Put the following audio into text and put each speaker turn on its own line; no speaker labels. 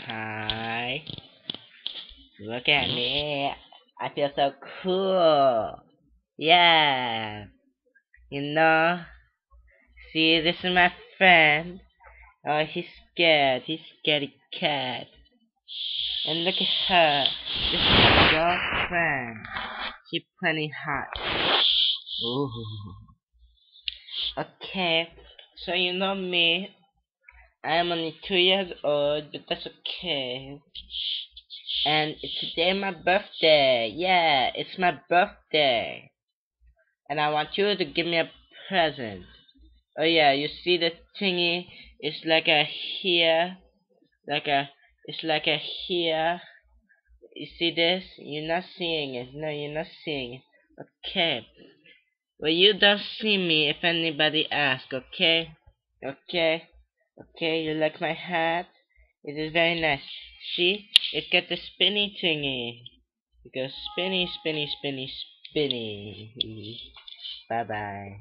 Hi. Look at me. I feel so cool. Yeah. You know, see, this is my friend. Oh, he's scared. He's scaredy cat. And look at her. This is my girlfriend. She's plenty hot. Ooh. Okay. So you know me. I am only 2 years old, but that's okay. And it's today my birthday. Yeah, it's my birthday. And I want you to give me a present. Oh yeah, you see the thingy? It's like a here, it's like a here. You see this? You're not seeing it. No, you're not seeing it. Okay. Well, you don't see me if anybody asks, okay? Okay? Okay, you like my hat? It is very nice. See? It's got the spinny thingy. It goes spinny, spinny, spinny, spinny. Bye bye.